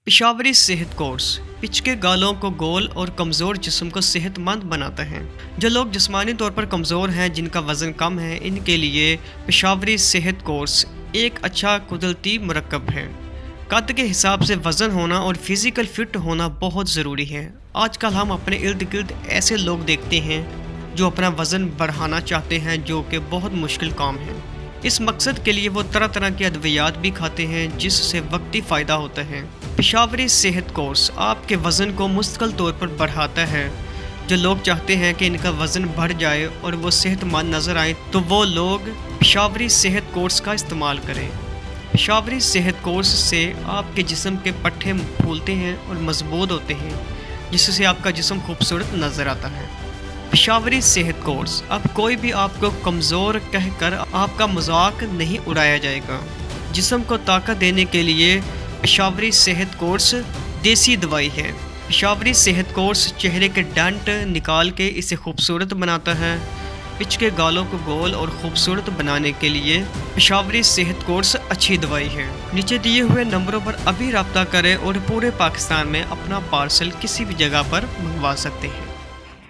पेशावरी सेहत course pitch के गालों को गोल और कमज़ोर जिस्म को सेहतमंद बनाता है। जो लोग जिस्मानी तौर पर कमज़ोर हैं, जिनका वज़न कम है, इनके लिए पेशावरी सेहत कोर्स एक अच्छा कुदरती मरकब है। कद के हिसाब से वज़न होना और फिज़िकल फ़िट होना बहुत ज़रूरी है। आजकल हम अपने इर्द गिर्द ऐसे लोग देखते हैं जो अपना वज़न बढ़ाना चाहते हैं, जो कि बहुत मुश्किल काम है। इस मकसद के लिए वो तरह तरह की अद्वियात भी खाते हैं, जिससे वक्ती फ़ायदा होता है। पेशावरी सेहत कोर्स आपके वज़न को मुस्तकिल तौर पर बढ़ाता है। जो लोग चाहते हैं कि इनका वज़न बढ़ जाए और वो सेहतमंद नज़र आए, तो वो लोग पेशावरी सेहत कोर्स का इस्तेमाल करें। पेशावरी सेहत कोर्स से आपके जिस्म के पट्टे फूलते हैं और मजबूत होते हैं, जिससे आपका जिस्म खूबसूरत नज़र आता है। पेशावरी सेहत कोर्स, अब कोई भी आपको कमज़ोर कहकर आपका मजाक नहीं उड़ाया जाएगा। जिस्म को ताकत देने के लिए पेशावरी सेहत कोर्स देसी दवाई है। पेशावरी सेहत कोर्स चेहरे के डंट निकाल के इसे खूबसूरत बनाता है। पिच के गालों को गोल और खूबसूरत बनाने के लिए पेशावरी सेहत कोर्स अच्छी दवाई है। नीचे दिए हुए नंबरों पर अभी रब्ता करें और पूरे पाकिस्तान में अपना पार्सल किसी भी जगह पर मंगवा सकते हैं।